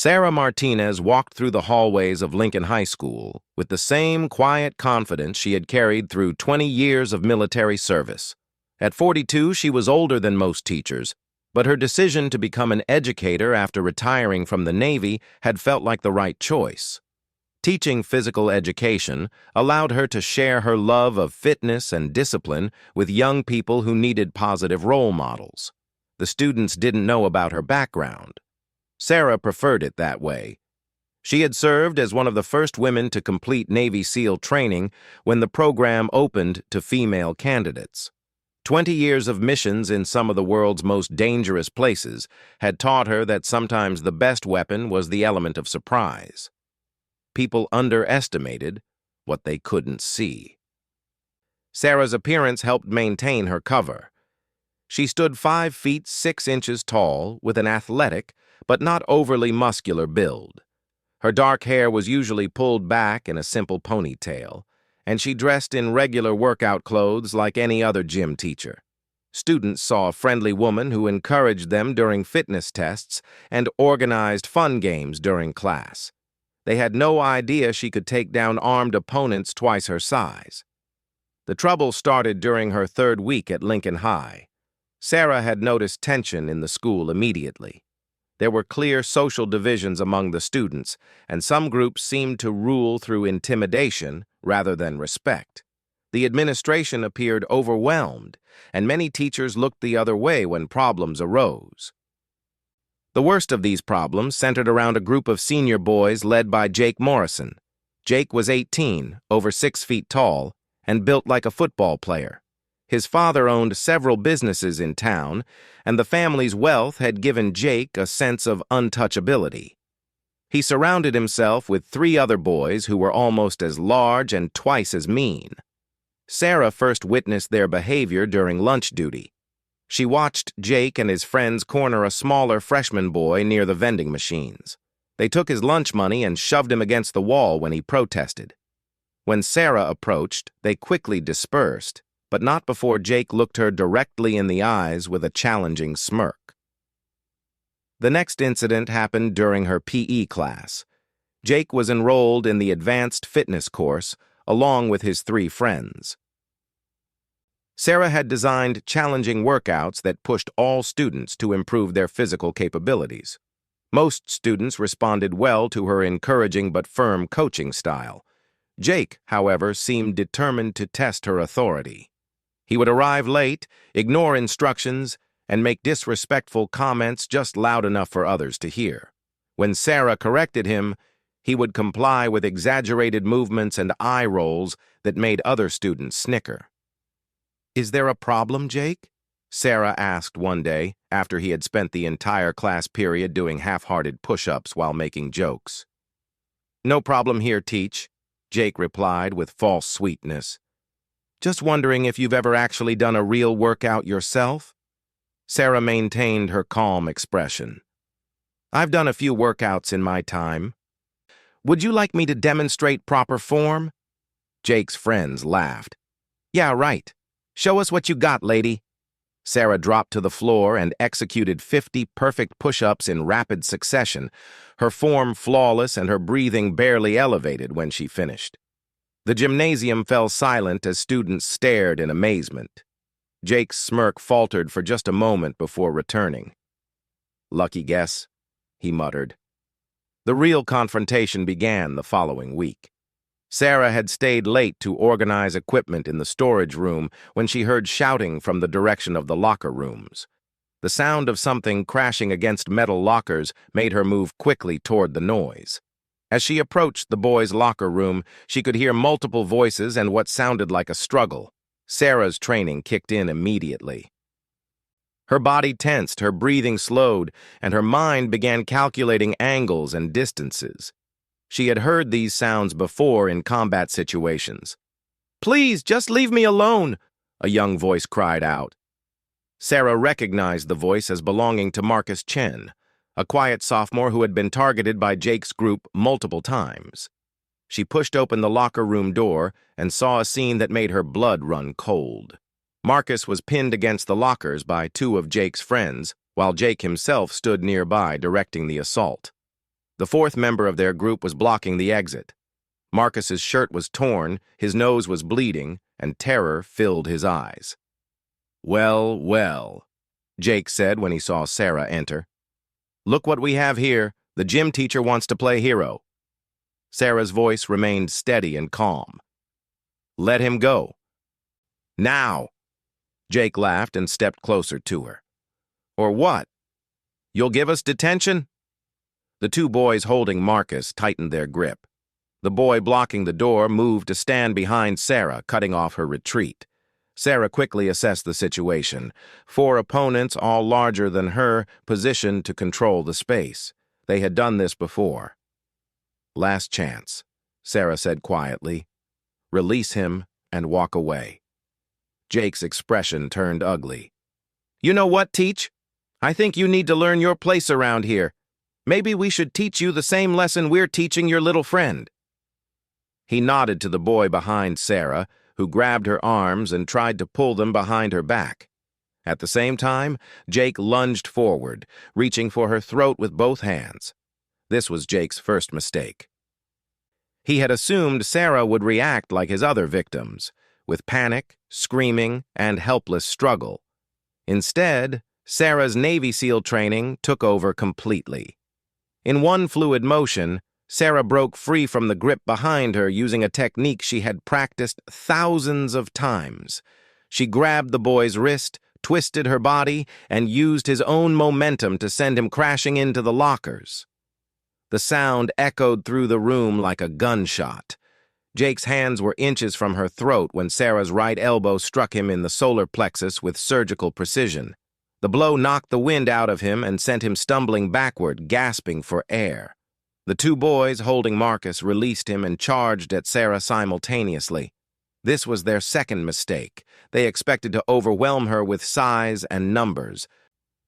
Sarah Martinez walked through the hallways of Lincoln High School with the same quiet confidence she had carried through 20 years of military service. At 42, she was older than most teachers, but her decision to become an educator after retiring from the Navy had felt like the right choice. Teaching physical education allowed her to share her love of fitness and discipline with young people who needed positive role models. The students didn't know about her background. Sarah preferred it that way. She had served as one of the first women to complete Navy SEAL training when the program opened to female candidates. 20 years of missions in some of the world's most dangerous places had taught her that sometimes the best weapon was the element of surprise. People underestimated what they couldn't see. Sarah's appearance helped maintain her cover. She stood 5 feet 6 inches tall with an athletic but not overly muscular build. Her dark hair was usually pulled back in a simple ponytail, and she dressed in regular workout clothes like any other gym teacher. Students saw a friendly woman who encouraged them during fitness tests and organized fun games during class. They had no idea she could take down armed opponents twice her size. The trouble started during her 3rd week at Lincoln High. Sarah had noticed tension in the school immediately. There were clear social divisions among the students, and some groups seemed to rule through intimidation rather than respect. The administration appeared overwhelmed, and many teachers looked the other way when problems arose. The worst of these problems centered around a group of senior boys led by Jake Morrison. Jake was 18, over 6 feet tall, and built like a football player. His father owned several businesses in town, and the family's wealth had given Jake a sense of untouchability. He surrounded himself with 3 other boys who were almost as large and twice as mean. Sarah first witnessed their behavior during lunch duty. She watched Jake and his friends corner a smaller freshman boy near the vending machines. They took his lunch money and shoved him against the wall when he protested. When Sarah approached, they quickly dispersed, but not before Jake looked her directly in the eyes with a challenging smirk. The next incident happened during her PE class. Jake was enrolled in the advanced fitness course, along with his 3 friends. Sarah had designed challenging workouts that pushed all students to improve their physical capabilities. Most students responded well to her encouraging but firm coaching style. Jake, however, seemed determined to test her authority. He would arrive late, ignore instructions, and make disrespectful comments just loud enough for others to hear. When Sarah corrected him, he would comply with exaggerated movements and eye rolls that made other students snicker. "Is there a problem, Jake?" Sarah asked one day after he had spent the entire class period doing half-hearted push-ups while making jokes. "No problem here, Teach," Jake replied with false sweetness. "Just wondering if you've ever actually done a real workout yourself?" Sarah maintained her calm expression. "I've done a few workouts in my time. Would you like me to demonstrate proper form?" Jake's friends laughed. "Yeah, right. Show us what you got, lady." Sarah dropped to the floor and executed 50 perfect push-ups in rapid succession, her form flawless and her breathing barely elevated when she finished. The gymnasium fell silent as students stared in amazement. Jake's smirk faltered for just a moment before returning. "Lucky guess," he muttered. The real confrontation began the following week. Sarah had stayed late to organize equipment in the storage room when she heard shouting from the direction of the locker rooms. The sound of something crashing against metal lockers made her move quickly toward the noise. As she approached the boys' locker room, she could hear multiple voices and what sounded like a struggle. Sarah's training kicked in immediately. Her body tensed, her breathing slowed, and her mind began calculating angles and distances. She had heard these sounds before in combat situations. "Please, just leave me alone," a young voice cried out. Sarah recognized the voice as belonging to Marcus Chen, a quiet sophomore who had been targeted by Jake's group multiple times. She pushed open the locker room door and saw a scene that made her blood run cold. Marcus was pinned against the lockers by 2 of Jake's friends, while Jake himself stood nearby directing the assault. The fourth member of their group was blocking the exit. Marcus's shirt was torn, his nose was bleeding, and terror filled his eyes. "Well, well," Jake said when he saw Sarah enter. "Look what we have here. The gym teacher wants to play hero." Sarah's voice remained steady and calm. "Let him go." "Now!" Jake laughed and stepped closer to her. "Or what? You'll give us detention?" The two boys holding Marcus tightened their grip. The boy blocking the door moved to stand behind Sarah, cutting off her retreat. Sarah quickly assessed the situation. Four opponents, all larger than her, positioned to control the space. They had done this before. "Last chance," Sarah said quietly. "Release him and walk away." Jake's expression turned ugly. "You know what, Teach? I think you need to learn your place around here. Maybe we should teach you the same lesson we're teaching your little friend." He nodded to the boy behind Sarah, who grabbed her arms and tried to pull them behind her back. At the same time, Jake lunged forward, reaching for her throat with both hands. This was Jake's first mistake. He had assumed Sarah would react like his other victims, with panic, screaming, and helpless struggle. Instead, Sarah's Navy SEAL training took over completely. In one fluid motion, Sarah broke free from the grip behind her using a technique she had practiced thousands of times. She grabbed the boy's wrist, twisted her body, and used his own momentum to send him crashing into the lockers. The sound echoed through the room like a gunshot. Jake's hands were inches from her throat when Sarah's right elbow struck him in the solar plexus with surgical precision. The blow knocked the wind out of him and sent him stumbling backward, gasping for air. The two boys holding Marcus released him and charged at Sarah simultaneously. This was their second mistake. They expected to overwhelm her with size and numbers.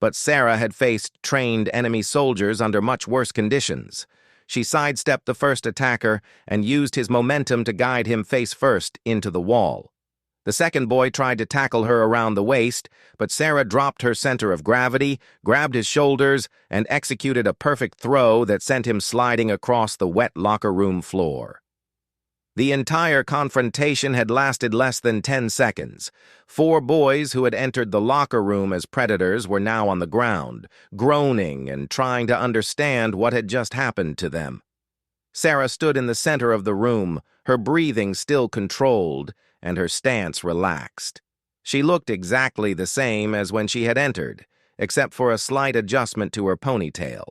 But Sarah had faced trained enemy soldiers under much worse conditions. She sidestepped the first attacker and used his momentum to guide him face first into the wall. The second boy tried to tackle her around the waist, but Sarah dropped her center of gravity, grabbed his shoulders, and executed a perfect throw that sent him sliding across the wet locker room floor. The entire confrontation had lasted less than 10 seconds. Four boys who had entered the locker room as predators were now on the ground, groaning and trying to understand what had just happened to them. Sarah stood in the center of the room, her breathing still controlled, and her stance relaxed. She looked exactly the same as when she had entered, except for a slight adjustment to her ponytail.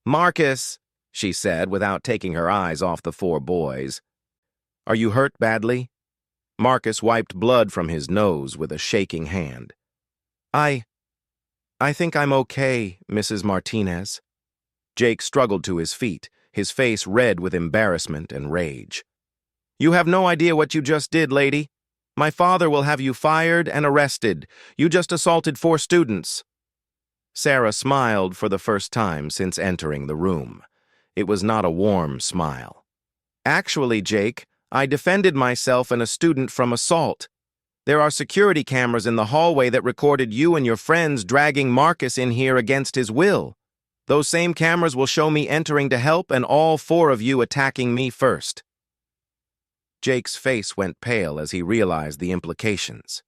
"Marcus," she said without taking her eyes off the four boys. "Are you hurt badly?" Marcus wiped blood from his nose with a shaking hand. I think I'm okay, Mrs. Martinez." Jake struggled to his feet, his face red with embarrassment and rage. "You have no idea what you just did, lady. My father will have you fired and arrested. You just assaulted 4 students." Sarah smiled for the first time since entering the room. It was not a warm smile. "Actually, Jake, I defended myself and a student from assault. There are security cameras in the hallway that recorded you and your friends dragging Marcus in here against his will. Those same cameras will show me entering to help and all 4 of you attacking me first." Jake's face went pale as he realized the implications.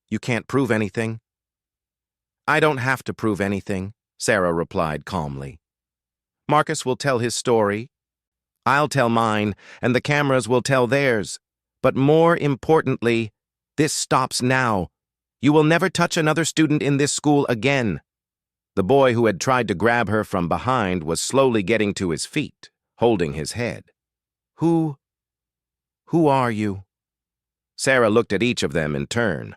"You can't prove anything?" "I don't have to prove anything," Sarah replied calmly. "Marcus will tell his story. I'll tell mine, and the cameras will tell theirs. But more importantly, this stops now. You will never touch another student in this school again." The boy who had tried to grab her from behind was slowly getting to his feet, holding his head. Who are you?" Sarah looked at each of them in turn,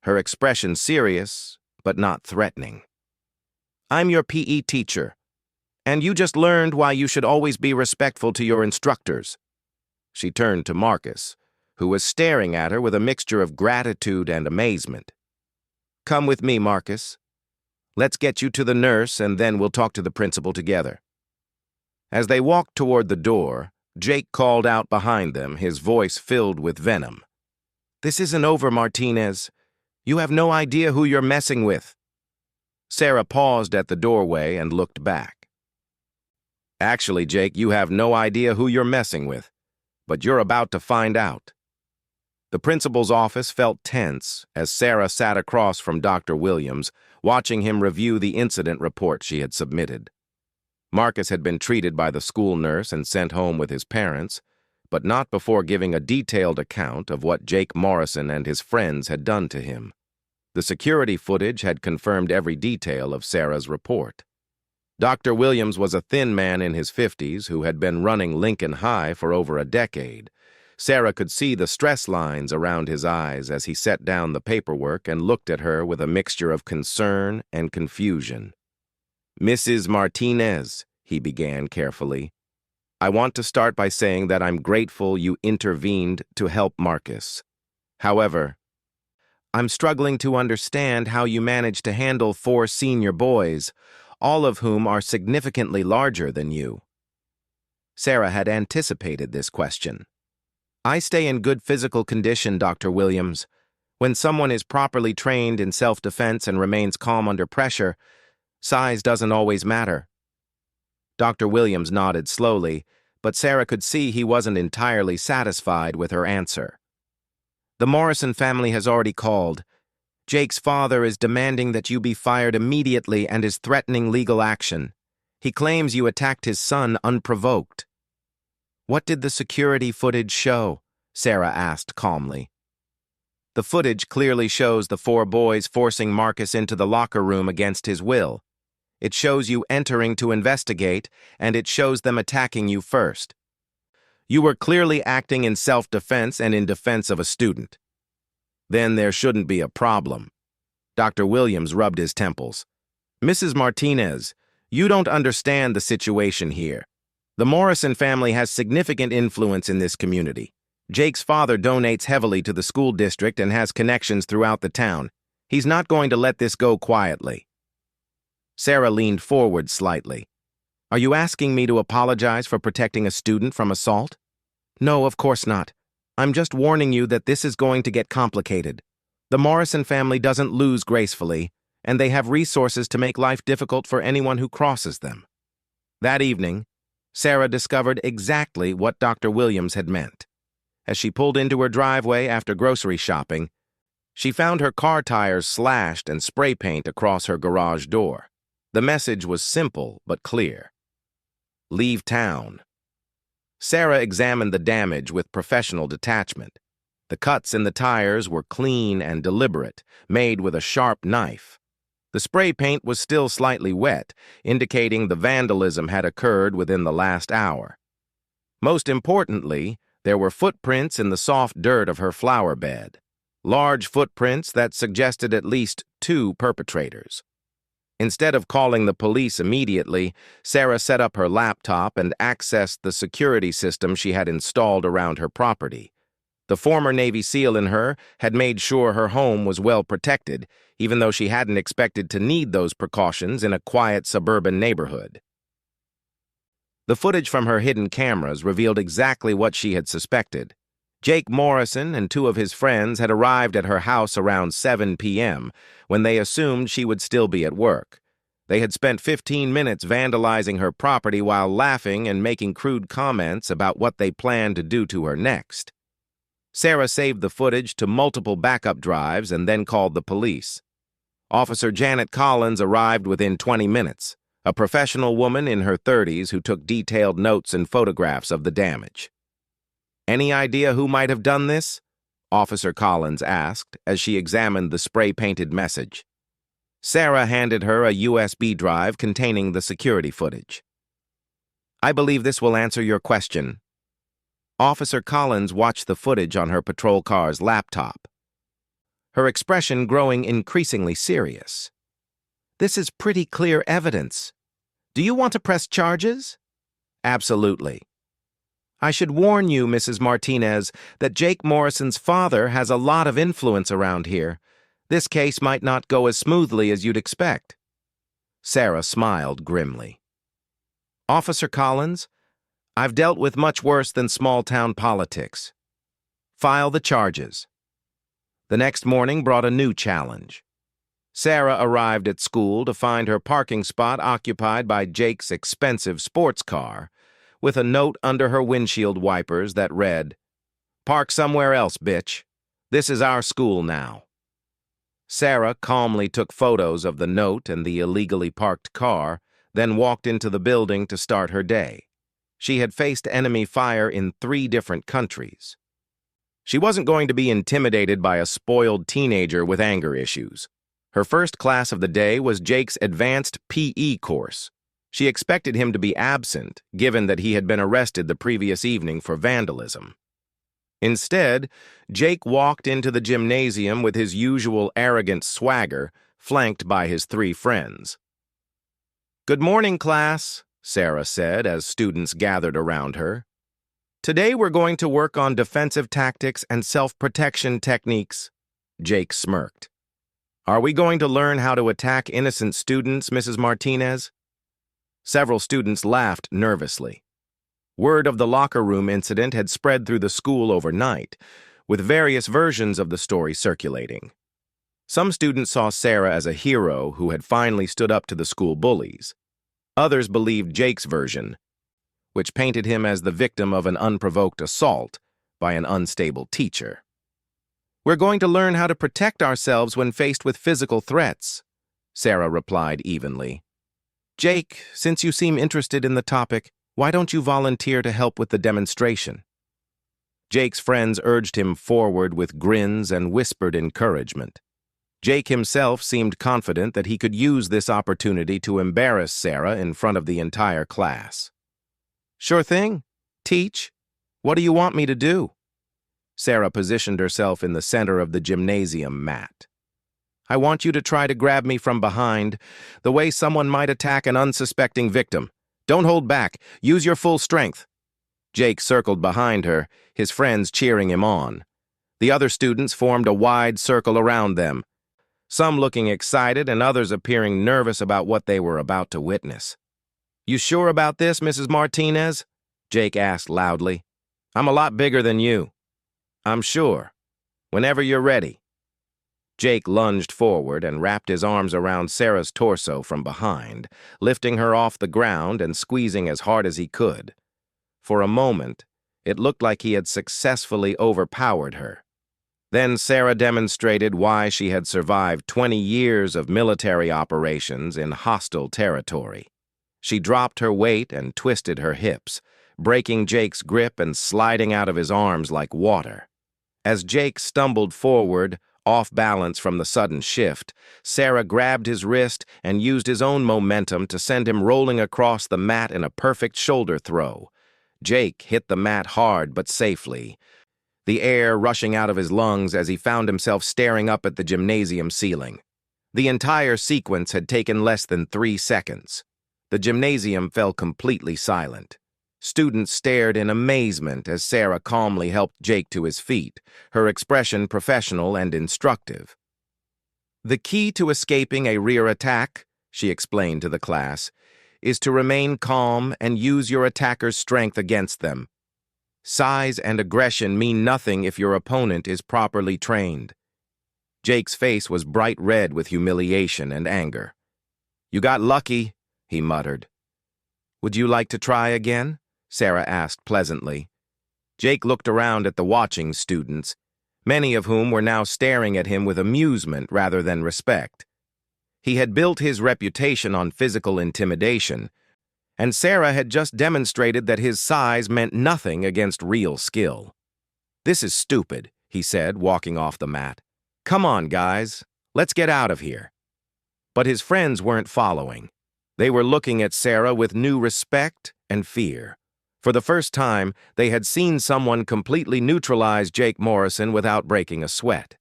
her expression serious, but not threatening. "I'm your PE teacher, and you just learned why you should always be respectful to your instructors." She turned to Marcus, who was staring at her with a mixture of gratitude and amazement. "Come with me, Marcus. Let's get you to the nurse, and then we'll talk to the principal together." As they walked toward the door, Jake called out behind them, his voice filled with venom. "This isn't over, Martinez. You have no idea who you're messing with." Sarah paused at the doorway and looked back. Actually, Jake, you have no idea who you're messing with, but you're about to find out. The principal's office felt tense as Sarah sat across from Dr. Williams, watching him review the incident report she had submitted. Marcus had been treated by the school nurse and sent home with his parents, but not before giving a detailed account of what Jake Morrison and his friends had done to him. The security footage had confirmed every detail of Sarah's report. Dr. Williams was a thin man in his 50s who had been running Lincoln High for over a decade. Sarah could see the stress lines around his eyes as he set down the paperwork and looked at her with a mixture of concern and confusion. "Mrs. Martinez," he began carefully, "I want to start by saying that I'm grateful you intervened to help Marcus. However, I'm struggling to understand how you managed to handle 4 senior boys, all of whom are significantly larger than you." Sarah had anticipated this question. "I stay in good physical condition, Dr. Williams. When someone is properly trained in self-defense and remains calm under pressure, size doesn't always matter." Dr. Williams nodded slowly, but Sarah could see he wasn't entirely satisfied with her answer. "The Morrison family has already called. Jake's father is demanding that you be fired immediately and is threatening legal action. He claims you attacked his son unprovoked." "What did the security footage show?" Sarah asked calmly. "The footage clearly shows the 4 boys forcing Marcus into the locker room against his will. It shows you entering to investigate, and it shows them attacking you first. You were clearly acting in self-defense and in defense of a student. Then there shouldn't be a problem." Dr. Williams rubbed his temples. "Mrs. Martinez, you don't understand the situation here. The Morrison family has significant influence in this community. Jake's father donates heavily to the school district and has connections throughout the town. He's not going to let this go quietly." Sarah leaned forward slightly. "Are you asking me to apologize for protecting a student from assault?" "No, of course not. I'm just warning you that this is going to get complicated. The Morrison family doesn't lose gracefully, and they have resources to make life difficult for anyone who crosses them." That evening, Sarah discovered exactly what Dr. Williams had meant. As she pulled into her driveway after grocery shopping, she found her car tires slashed and spray paint across her garage door. The message was simple but clear. "Leave town." Sarah examined the damage with professional detachment. The cuts in the tires were clean and deliberate, made with a sharp knife. The spray paint was still slightly wet, indicating the vandalism had occurred within the last hour. Most importantly, there were footprints in the soft dirt of her flower bed. Large footprints that suggested at least 2 perpetrators. Instead of calling the police immediately, Sarah set up her laptop and accessed the security system she had installed around her property. The former Navy SEAL in her had made sure her home was well protected, even though she hadn't expected to need those precautions in a quiet suburban neighborhood. The footage from her hidden cameras revealed exactly what she had suspected. Jake Morrison and 2 of his friends had arrived at her house around 7 p.m. when they assumed she would still be at work. They had spent 15 minutes vandalizing her property while laughing and making crude comments about what they planned to do to her next. Sarah saved the footage to multiple backup drives and then called the police. Officer Janet Collins arrived within 20 minutes, a professional woman in her 30s who took detailed notes and photographs of the damage. "Any idea who might have done this?" Officer Collins asked as she examined the spray-painted message. Sarah handed her a USB drive containing the security footage. "I believe this will answer your question." Officer Collins watched the footage on her patrol car's laptop, her expression growing increasingly serious. "This is pretty clear evidence. Do you want to press charges?" "Absolutely." "I should warn you, Mrs. Martinez, that Jake Morrison's father has a lot of influence around here. This case might not go as smoothly as you'd expect." Sarah smiled grimly. "Officer Collins, I've dealt with much worse than small-town politics. File the charges." The next morning brought a new challenge. Sarah arrived at school to find her parking spot occupied by Jake's expensive sports car, with a note under her windshield wipers that read, "Park somewhere else, bitch. This is our school now." Sarah calmly took photos of the note and the illegally parked car, then walked into the building to start her day. She had faced enemy fire in 3 different countries. She wasn't going to be intimidated by a spoiled teenager with anger issues. Her first class of the day was Jake's advanced PE course. She expected him to be absent, given that he had been arrested the previous evening for vandalism. Instead, Jake walked into the gymnasium with his usual arrogant swagger, flanked by his 3 friends. "Good morning, class," Sarah said as students gathered around her. "Today we're going to work on defensive tactics and self-protection techniques." Jake smirked. "Are we going to learn how to attack innocent students, Mrs. Martinez?" Several students laughed nervously. Word of the locker room incident had spread through the school overnight, with various versions of the story circulating. Some students saw Sarah as a hero who had finally stood up to the school bullies. Others believed Jake's version, which painted him as the victim of an unprovoked assault by an unstable teacher. "We're going to learn how to protect ourselves when faced with physical threats," Sarah replied evenly. "Jake, since you seem interested in the topic, why don't you volunteer to help with the demonstration?" Jake's friends urged him forward with grins and whispered encouragement. Jake himself seemed confident that he could use this opportunity to embarrass Sarah in front of the entire class. "Sure thing. Teach. What do you want me to do?" Sarah positioned herself in the center of the gymnasium mat. "I want you to try to grab me from behind, the way someone might attack an unsuspecting victim. Don't hold back. Use your full strength." Jake circled behind her, his friends cheering him on. The other students formed a wide circle around them, some looking excited and others appearing nervous about what they were about to witness. "You sure about this, Mrs. Martinez?" Jake asked loudly. "I'm a lot bigger than you." "I'm sure. Whenever you're ready." Jake lunged forward and wrapped his arms around Sarah's torso from behind, lifting her off the ground and squeezing as hard as he could. For a moment, it looked like he had successfully overpowered her. Then Sarah demonstrated why she had survived 20 years of military operations in hostile territory. She dropped her weight and twisted her hips, breaking Jake's grip and sliding out of his arms like water. As Jake stumbled forward, off balance from the sudden shift, Sarah grabbed his wrist and used his own momentum to send him rolling across the mat in a perfect shoulder throw. Jake hit the mat hard but safely, the air rushing out of his lungs as he found himself staring up at the gymnasium ceiling. The entire sequence had taken less than 3 seconds. The gymnasium fell completely silent. Students stared in amazement as Sarah calmly helped Jake to his feet, her expression professional and instructive. "The key to escaping a rear attack," she explained to the class, "is to remain calm and use your attacker's strength against them. Size and aggression mean nothing if your opponent is properly trained." Jake's face was bright red with humiliation and anger. "You got lucky," he muttered. "Would you like to try again?" Sarah asked pleasantly. Jake looked around at the watching students, many of whom were now staring at him with amusement rather than respect. He had built his reputation on physical intimidation, and Sarah had just demonstrated that his size meant nothing against real skill. "This is stupid," he said, walking off the mat. "Come on, guys, let's get out of here." But his friends weren't following. They were looking at Sarah with new respect and fear. For the first time, they had seen someone completely neutralize Jake Morrison without breaking a sweat.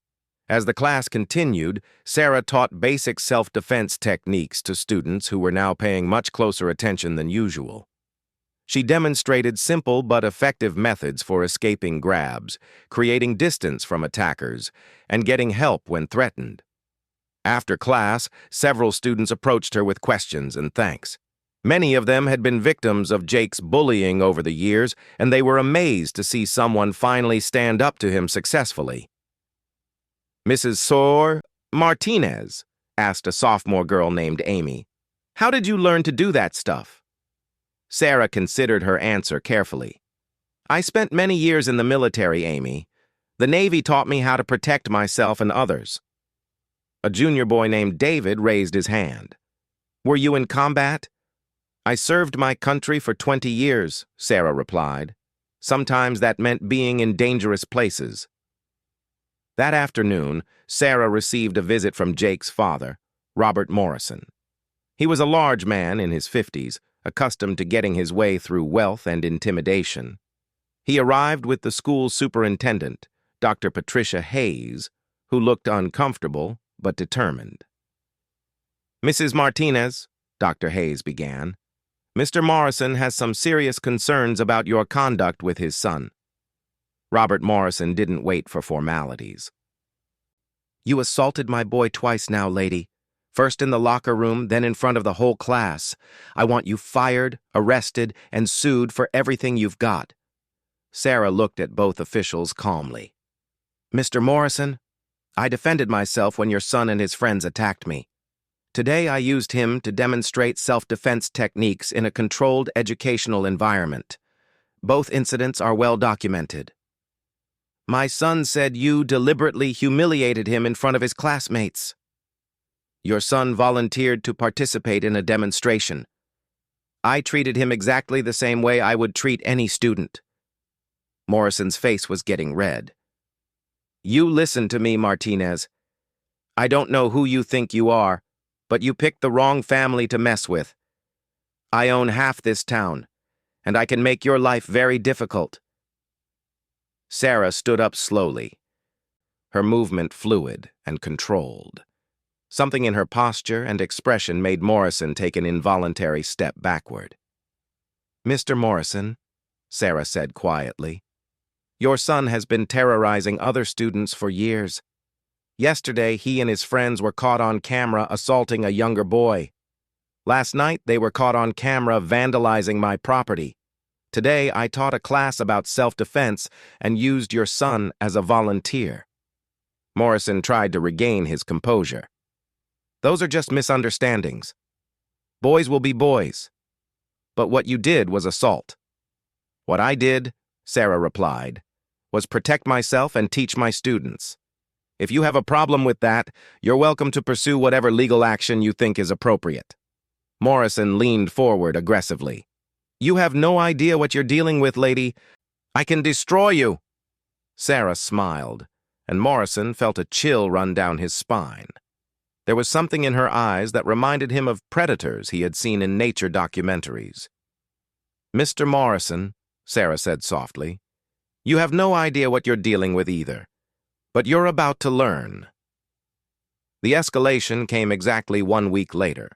As the class continued, Sarah taught basic self-defense techniques to students who were now paying much closer attention than usual. She demonstrated simple but effective methods for escaping grabs, creating distance from attackers, and getting help when threatened. After class, several students approached her with questions and thanks. Many of them had been victims of Jake's bullying over the years, and they were amazed to see someone finally stand up to him successfully. "Mrs. Martinez," asked a sophomore girl named Amy. "How did you learn to do that stuff?" Sarah considered her answer carefully. "I spent many years in the military, Amy. The Navy taught me how to protect myself and others." A junior boy named David raised his hand. "Were you in combat?" "I served my country for 20 years, Sarah replied. "Sometimes that meant being in dangerous places." That afternoon, Sarah received a visit from Jake's father, Robert Morrison. He was a large man in his 50s, accustomed to getting his way through wealth and intimidation. He arrived with the school's superintendent, Dr. Patricia Hayes, who looked uncomfortable but determined. "Mrs. Martinez," Dr. Hayes began, "Mr. Morrison has some serious concerns about your conduct with his son." Robert Morrison didn't wait for formalities. "You assaulted my boy twice now, lady. First in the locker room, then in front of the whole class. I want you fired, arrested, and sued for everything you've got." Sarah looked at both officials calmly. "Mr. Morrison, I defended myself when your son and his friends attacked me. Today I used him to demonstrate self-defense techniques in a controlled educational environment. Both incidents are well documented. My son said you deliberately humiliated him in front of his classmates. Your son volunteered to participate in a demonstration. I treated him exactly the same way I would treat any student." Morrison's face was getting red. "You listen to me, Martinez. I don't know who you think you are, but you picked the wrong family to mess with. I own half this town, and I can make your life very difficult." Sarah stood up slowly, her movement fluid and controlled. Something in her posture and expression made Morrison take an involuntary step backward. "Mr. Morrison," Sarah said quietly, "your son has been terrorizing other students for years. Yesterday, he and his friends were caught on camera assaulting a younger boy. Last night, they were caught on camera vandalizing my property. Today, I taught a class about self-defense and used your son as a volunteer." Morrison tried to regain his composure. "Those are just misunderstandings. Boys will be boys. But what you did was assault." "What I did," Sarah replied, "was protect myself and teach my students. If you have a problem with that, you're welcome to pursue whatever legal action you think is appropriate." Morrison leaned forward aggressively. "You have no idea what you're dealing with, lady. I can destroy you." Sarah smiled, and Morrison felt a chill run down his spine. There was something in her eyes that reminded him of predators he had seen in nature documentaries. "Mr. Morrison," Sarah said softly, "you have no idea what you're dealing with either, but you're about to learn." The escalation came exactly 1 week later.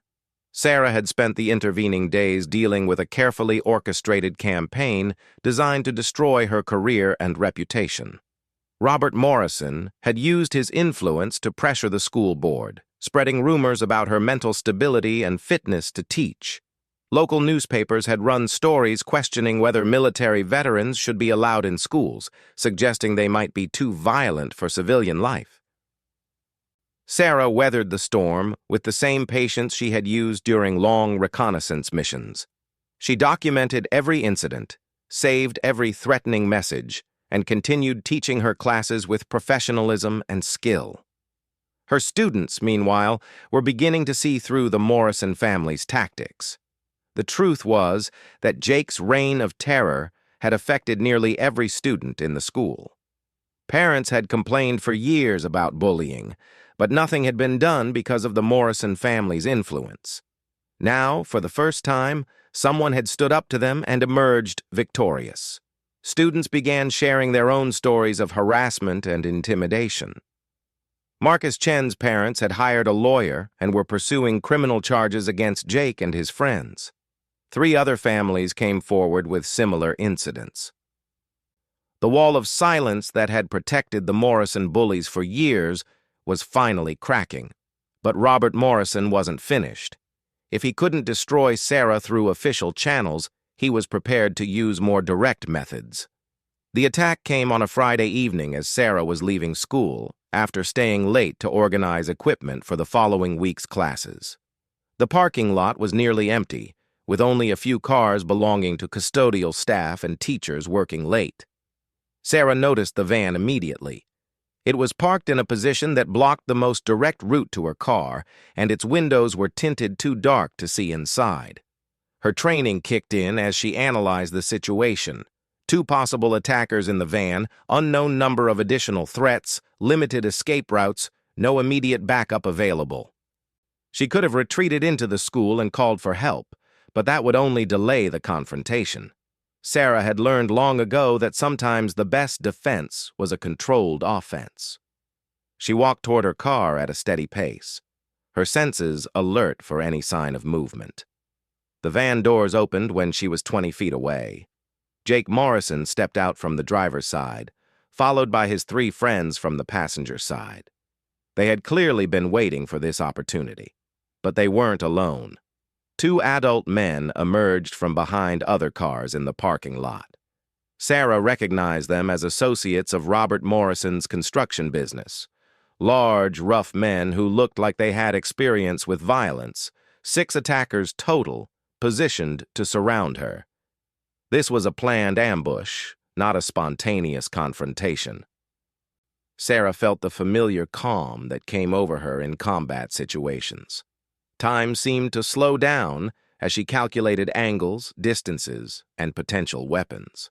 Sarah had spent the intervening days dealing with a carefully orchestrated campaign designed to destroy her career and reputation. Robert Morrison had used his influence to pressure the school board, spreading rumors about her mental stability and fitness to teach. Local newspapers had run stories questioning whether military veterans should be allowed in schools, suggesting they might be too violent for civilian life. Sarah weathered the storm with the same patience she had used during long reconnaissance missions. She documented every incident, saved every threatening message, and continued teaching her classes with professionalism and skill. Her students, meanwhile, were beginning to see through the Morrison family's tactics. The truth was that Jake's reign of terror had affected nearly every student in the school. Parents had complained for years about bullying, but nothing had been done because of the Morrison family's influence. Now, for the first time, someone had stood up to them and emerged victorious. Students began sharing their own stories of harassment and intimidation. Marcus Chen's parents had hired a lawyer and were pursuing criminal charges against Jake and his friends. 3 other families came forward with similar incidents. The wall of silence that had protected the Morrison bullies for years was finally cracking. But Robert Morrison wasn't finished. If he couldn't destroy Sarah through official channels, he was prepared to use more direct methods. The attack came on a Friday evening as Sarah was leaving school, after staying late to organize equipment for the following week's classes. The parking lot was nearly empty, with only a few cars belonging to custodial staff and teachers working late. Sarah noticed the van immediately. It was parked in a position that blocked the most direct route to her car, and its windows were tinted too dark to see inside. Her training kicked in as she analyzed the situation. 2 possible attackers in the van, unknown number of additional threats, limited escape routes, no immediate backup available. She could have retreated into the school and called for help, but that would only delay the confrontation. Sarah had learned long ago that sometimes the best defense was a controlled offense. She walked toward her car at a steady pace, her senses alert for any sign of movement. The van doors opened when she was 20 feet away. Jake Morrison stepped out from the driver's side, followed by his 3 friends from the passenger side. They had clearly been waiting for this opportunity, but they weren't alone. 2 adult men emerged from behind other cars in the parking lot. Sarah recognized them as associates of Robert Morrison's construction business. Large, rough men who looked like they had experience with violence, 6 attackers total, positioned to surround her. This was a planned ambush, not a spontaneous confrontation. Sarah felt the familiar calm that came over her in combat situations. Time seemed to slow down as she calculated angles, distances, and potential weapons.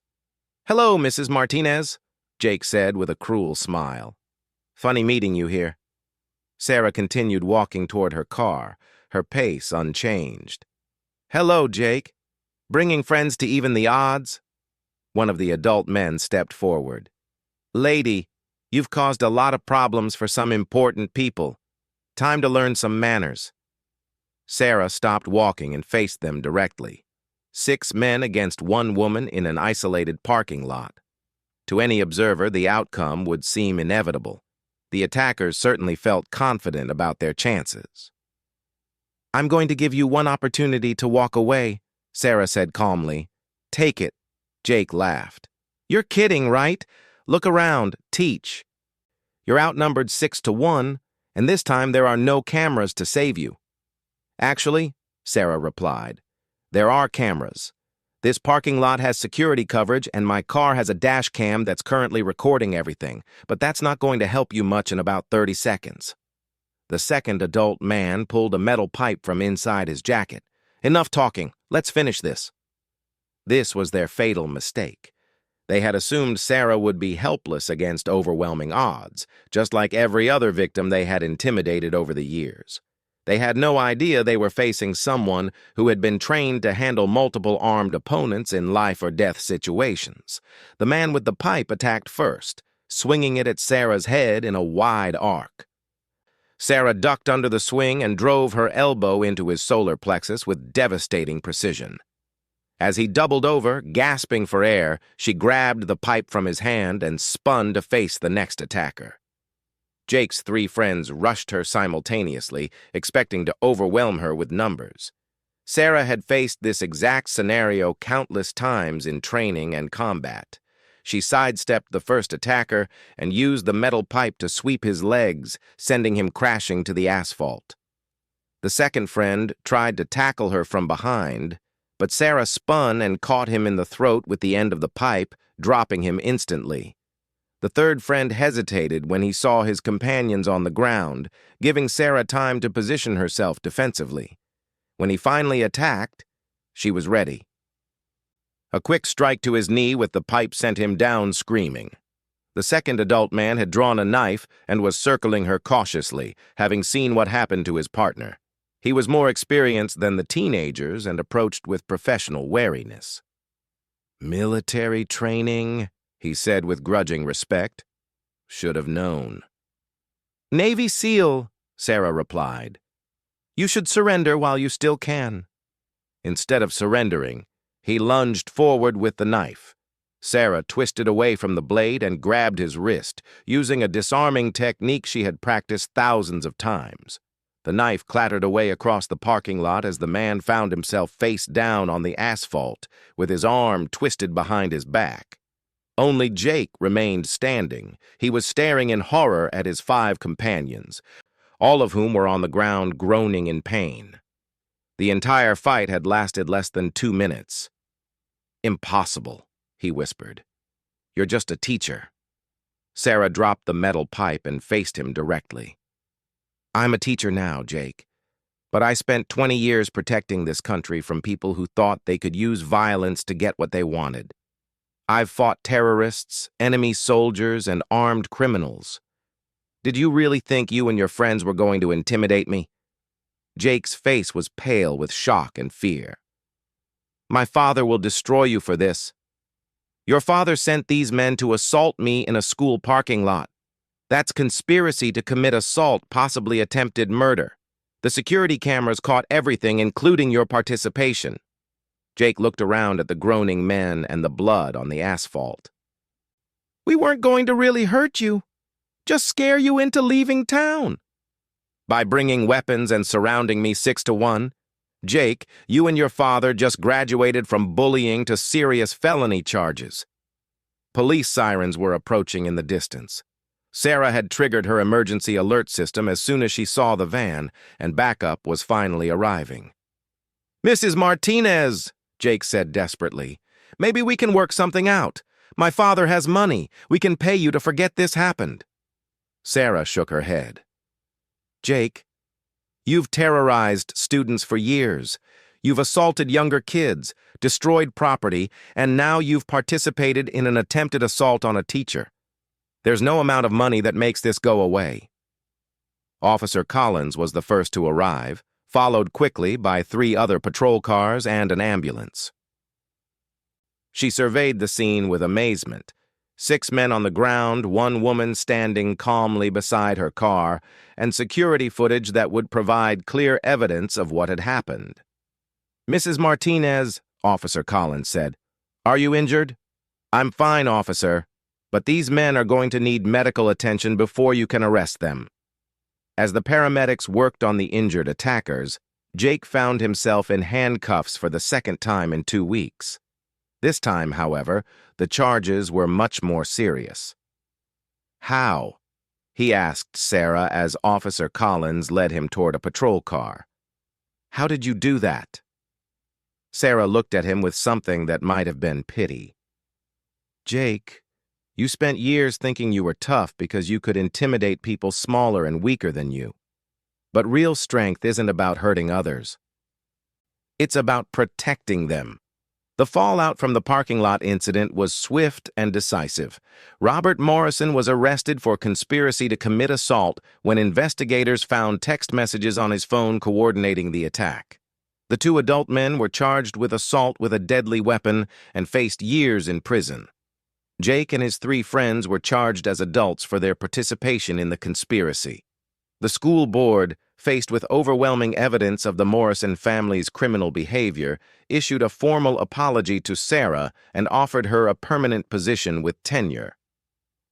"Hello, Mrs. Martinez," Jake said with a cruel smile. "Funny meeting you here." Sarah continued walking toward her car, her pace unchanged. "Hello, Jake. Bringing friends to even the odds?" One of the adult men stepped forward. "Lady, you've caused a lot of problems for some important people. Time to learn some manners." Sarah stopped walking and faced them directly. 6 men against 1 woman in an isolated parking lot. To any observer, the outcome would seem inevitable. The attackers certainly felt confident about their chances. "I'm going to give you 1 opportunity to walk away," Sarah said calmly. "Take it." Jake laughed. "You're kidding, right? Look around, teach. You're outnumbered 6 to 1, and this time there are no cameras to save you." "Actually," Sarah replied, "there are cameras. This parking lot has security coverage, and my car has a dash cam that's currently recording everything, but that's not going to help you much in about 30 seconds. The second adult man pulled a metal pipe from inside his jacket. "Enough talking. Let's finish this." This was their fatal mistake. They had assumed Sarah would be helpless against overwhelming odds, just like every other victim they had intimidated over the years. They had no idea they were facing someone who had been trained to handle multiple armed opponents in life-or-death situations. The man with the pipe attacked first, swinging it at Sarah's head in a wide arc. Sarah ducked under the swing and drove her elbow into his solar plexus with devastating precision. As he doubled over, gasping for air, she grabbed the pipe from his hand and spun to face the next attacker. Jake's 3 friends rushed her simultaneously, expecting to overwhelm her with numbers. Sarah had faced this exact scenario countless times in training and combat. She sidestepped the first attacker and used the metal pipe to sweep his legs, sending him crashing to the asphalt. The second friend tried to tackle her from behind, but Sarah spun and caught him in the throat with the end of the pipe, dropping him instantly. The third friend hesitated when he saw his companions on the ground, giving Sarah time to position herself defensively. When he finally attacked, she was ready. A quick strike to his knee with the pipe sent him down screaming. The second adult man had drawn a knife and was circling her cautiously, having seen what happened to his partner. He was more experienced than the teenagers and approached with professional wariness. "Military training," he said with grudging respect. "Should have known." "Navy SEAL," Sarah replied. "You should surrender while you still can." Instead of surrendering, he lunged forward with the knife. Sarah twisted away from the blade and grabbed his wrist, using a disarming technique she had practiced thousands of times. The knife clattered away across the parking lot as the man found himself face down on the asphalt, with his arm twisted behind his back. Only Jake remained standing. He was staring in horror at his 5 companions, all of whom were on the ground groaning in pain. The entire fight had lasted less than 2 minutes. "Impossible," he whispered. "You're just a teacher." Sarah dropped the metal pipe and faced him directly. "I'm a teacher now, Jake. But I spent 20 years protecting this country from people who thought they could use violence to get what they wanted. I've fought terrorists, enemy soldiers, and armed criminals. Did you really think you and your friends were going to intimidate me?" Jake's face was pale with shock and fear. "My father will destroy you for this. Your father sent these men to assault me in a school parking lot. That's conspiracy to commit assault, possibly attempted murder. The security cameras caught everything, including your participation." Jake looked around at the groaning men and the blood on the asphalt. "We weren't going to really hurt you. Just scare you into leaving town." "By bringing weapons and surrounding me 6-1. Jake, you and your father just graduated from bullying to serious felony charges." Police sirens were approaching in the distance. Sarah had triggered her emergency alert system as soon as she saw the van, and backup was finally arriving. "Mrs. Martinez," Jake said desperately, "maybe we can work something out. My father has money. We can pay you to forget this happened." Sarah shook her head. "Jake, you've terrorized students for years. You've assaulted younger kids, destroyed property, and now you've participated in an attempted assault on a teacher. There's no amount of money that makes this go away." Officer Collins was the first to arrive, followed quickly by 3 other patrol cars and an ambulance. She surveyed the scene with amazement. 6 men on the ground, 1 woman standing calmly beside her car, and security footage that would provide clear evidence of what had happened. "Mrs. Martinez," Officer Collins said, "are you injured?" "I'm fine, officer, but these men are going to need medical attention before you can arrest them." As the paramedics worked on the injured attackers, Jake found himself in handcuffs for the 2nd time in 2 weeks. This time, however, the charges were much more serious. "How?" he asked Sarah as Officer Collins led him toward a patrol car. "How did you do that?" Sarah looked at him with something that might have been pity. "Jake, you spent years thinking you were tough because you could intimidate people smaller and weaker than you. But real strength isn't about hurting others. It's about protecting them." The fallout from the parking lot incident was swift and decisive. Robert Morrison was arrested for conspiracy to commit assault when investigators found text messages on his phone coordinating the attack. The 2 adult men were charged with assault with a deadly weapon and faced years in prison. Jake and his 3 friends were charged as adults for their participation in the conspiracy. The school board, faced with overwhelming evidence of the Morrison family's criminal behavior, issued a formal apology to Sarah and offered her a permanent position with tenure.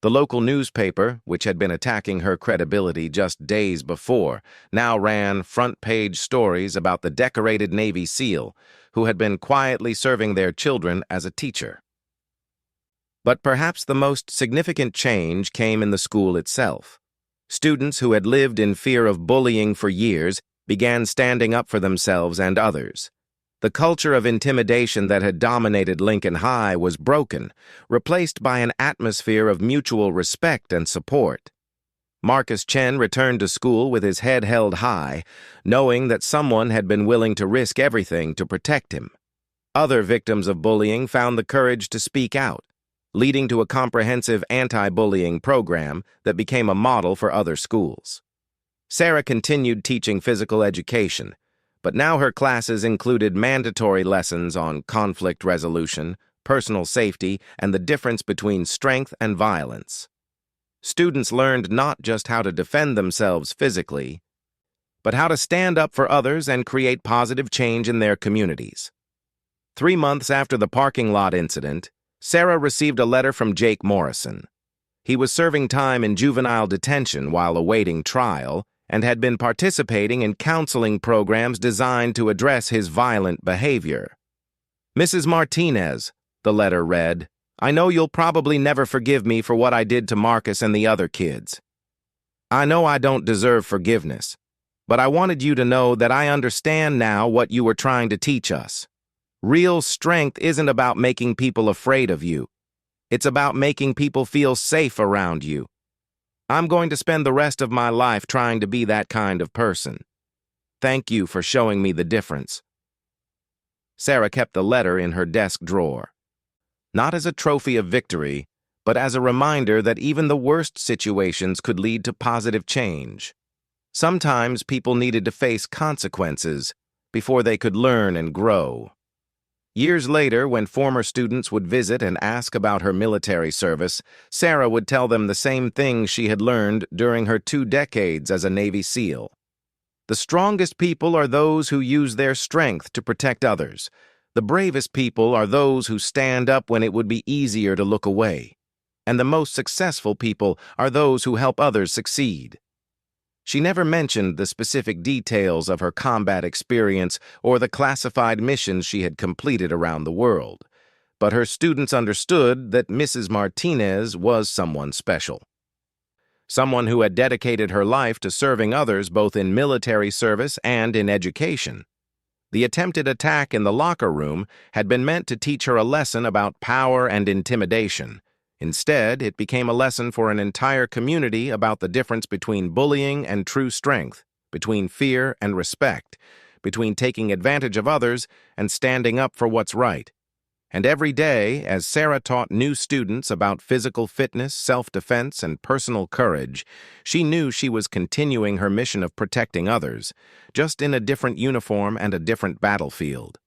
The local newspaper, which had been attacking her credibility just days before, now ran front-page stories about the decorated Navy SEAL, who had been quietly serving their children as a teacher. But perhaps the most significant change came in the school itself. Students who had lived in fear of bullying for years began standing up for themselves and others. The culture of intimidation that had dominated Lincoln High was broken, replaced by an atmosphere of mutual respect and support. Marcus Chen returned to school with his head held high, knowing that someone had been willing to risk everything to protect him. Other victims of bullying found the courage to speak out, leading to a comprehensive anti-bullying program that became a model for other schools. Sarah continued teaching physical education, but now her classes included mandatory lessons on conflict resolution, personal safety, and the difference between strength and violence. Students learned not just how to defend themselves physically, but how to stand up for others and create positive change in their communities. 3 months after the parking lot incident, Sarah received a letter from Jake Morrison. He was serving time in juvenile detention while awaiting trial and had been participating in counseling programs designed to address his violent behavior. "Mrs. Martinez," the letter read, I know you'll probably never forgive me for what I did to Marcus and the other kids. I know I don't deserve forgiveness, but I wanted you to know that I understand now what you were trying to teach us. Real strength isn't about making people afraid of you. It's about making people feel safe around you. I'm going to spend the rest of my life trying to be that kind of person. Thank you for showing me the difference. Sarah kept the letter in her desk drawer. Not as a trophy of victory, but as a reminder that even the worst situations could lead to positive change. Sometimes people needed to face consequences before they could learn and grow. Years later, when former students would visit and ask about her military service, Sarah would tell them the same things she had learned during her 2 decades as a Navy SEAL. The strongest people are those who use their strength to protect others. The bravest people are those who stand up when it would be easier to look away. And the most successful people are those who help others succeed. She never mentioned the specific details of her combat experience or the classified missions she had completed around the world, but her students understood that Mrs. Martinez was someone special. Someone who had dedicated her life to serving others both in military service and in education. The attempted attack in the locker room had been meant to teach her a lesson about power and intimidation. Instead, it became a lesson for an entire community about the difference between bullying and true strength, between fear and respect, between taking advantage of others and standing up for what's right. And every day, as Sarah taught new students about physical fitness, self-defense, and personal courage, she knew she was continuing her mission of protecting others, just in a different uniform and a different battlefield.